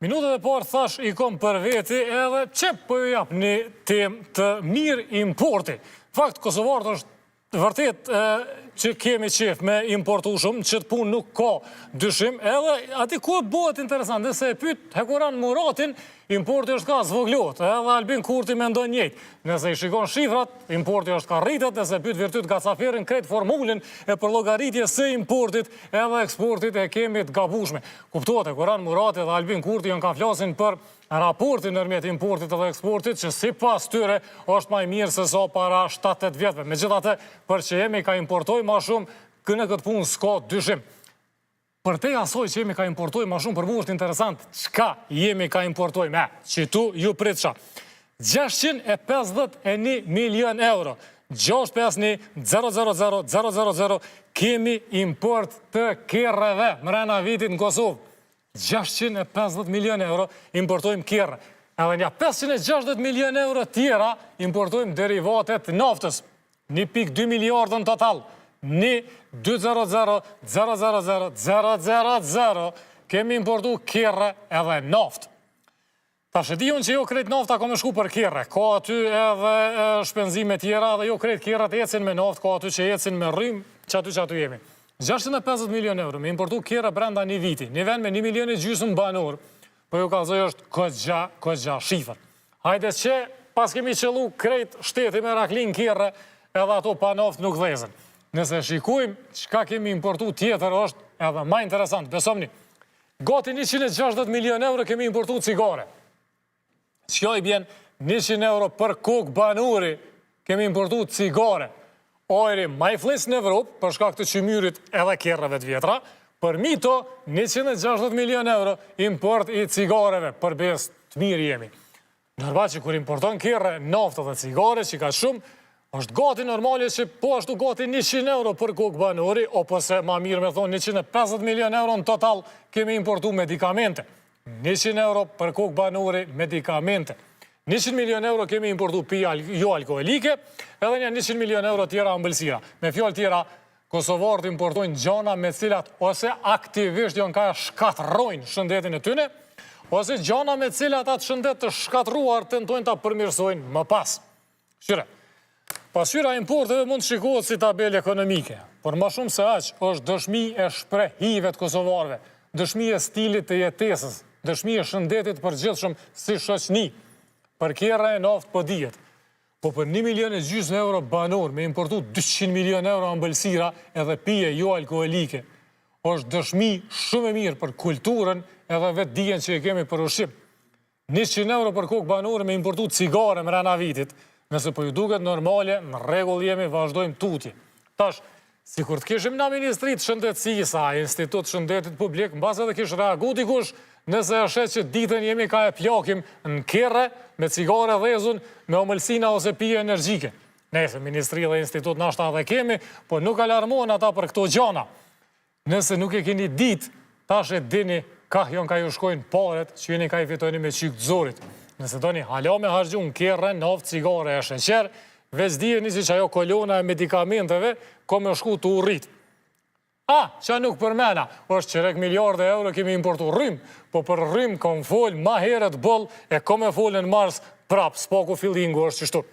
Minutët e parë thash i kom për veti edhe që po ju jap një temë të mirë importi. Fakt, kosovarët është vërtet që kemi qef me importu shumë, që të punë nuk ka dyshim, edhe ati ku bëhet interesant, dhe se e pyt Hekuran Muratin, importi është ka zvoglot, edhe Albin Kurti me ndonë njëjtë. Nëse i shikon shifrat, importi është ka rritet, dhe se pyt virtyt Gacaferin kretë formulin e për llogaritje së importit edhe eksportit e kemi të gabushme. Kuptohet, Hekuran Murati dhe Albin Kurti janë ka flasin për raportin nërmjet importit dhe eksportit, që si pas tyre është maj mirë se sa para 7-8 vjetëve. Megjithatë, për që jemi ka importoj ma shumë, këne këtë punë s'ka dyshim. Për te asoj që jemi ka importoj ma shumë, për mu është interesant, qka jemi ka importoj me, që tu ju pritësha. 651 milion euro, 651-000-000 kemi import të kerreve mrena vitit në Kosovë. 650 milion euro importojmë kerre. Edhe nja 560 milion euro tjera importojmë derivatet naftës. 1,2 miliardën total. 200-000-000 kemi importu kerre edhe naftë. Ta shëdion që jo krejt nafta ka me shku për kerre. Ka aty edhe shpenzime tjera dhe jo krejt kerrat ecin me naftë, ka aty që ecin me rrim, që aty jemi. 650 milion euro me importu kerre brenda një viti. Një vend me 1,5 milion banor, po ju kalzoj është këgja shifër. Hajdes që pas kemi qëllu krejt shteti me raklin kerre, edhe ato pa naftë nuk dhezën. Nëse shikujmë qka kemi importu tjetër është edhe ma interesant. Besomni, gati 160 milion euro kemi importu cigare. Qka i bjen 100 euro për kokë banuri kemi importu cigare. Ojri ma i flis në Evropë, për shkak të qymyrit edhe kerreve të vjetra, për mito 160 milion euro import i cigareve, për bes të mirë jemi. Nërba që kur importon kerre, naftë dhe cigare, që ka shumë, është gati normale që po ashtu gati 100 euro për kokë banori, o pëse ma mirë me thonë 150 milion euro në total kemi importu medikamente. 100 euro për kokë banori, medikamente. 100 milion euro kemi importu pija jo alkoholike, edhe një 100 milion euro tjera ambëlsira. Me fjallë tjera, kosovarët importojnë gjana me cilat ose aktivisht janë ka shkatrojnë shëndetin e tyne, ose gjana me cilat atë shëndet të shkatruar tentojnë ta përmirësojnë më pas. Shyre, pashyra importeve mund të shikohet si tabel ekonomike, por ma shumë se aq është dëshmi e shprehive të kosovarëve, dëshmi e stilit të jetesës, dëshmi e shëndetit përgjithshëm si shoqni. Për kerre e naftë po dijet. Po për 1,5 milion euro banor me importu 200 milion euro ambëlsira edhe pije jo alkoholike, është dëshmi shumë e mirë për kulturën edhe vetë dijen që e kemi për ushqim. 100 euro për kokë banor me importu cigare mrena vitit, nëse po ju duket normale, në rregull jemi, vazhdojmë tutje. Tash, si kur të kishim në Ministrit Shëndetësisë, Institut Shëndetit Publik, mbas edhe kish reagu dikush, nëse është që ditën jemi ka e plakim në kerre, me cigare dhezun, me omëlsina ose pije energjike. Nëse Ministri dhe Institut nashta dhe kemi, po nuk alarmohen ata për këto gjana. Nëse nuk e keni dit, tash e dini ka jon ka ju shkojnë paret, që jeni ka i fitojni me qyk të zorit. Nëse doni hala me hargjun kerre, naftë, cigare e sheqer, veç dijeni që ajo kolona e medikamenteve ko me shku të urrit. Që nuk përmena, është qerek miliarde euro kemi importu rrim, po për rrim kom fol ma heret bëll e kom e folën mars prap, s'paku fillingu është qështu.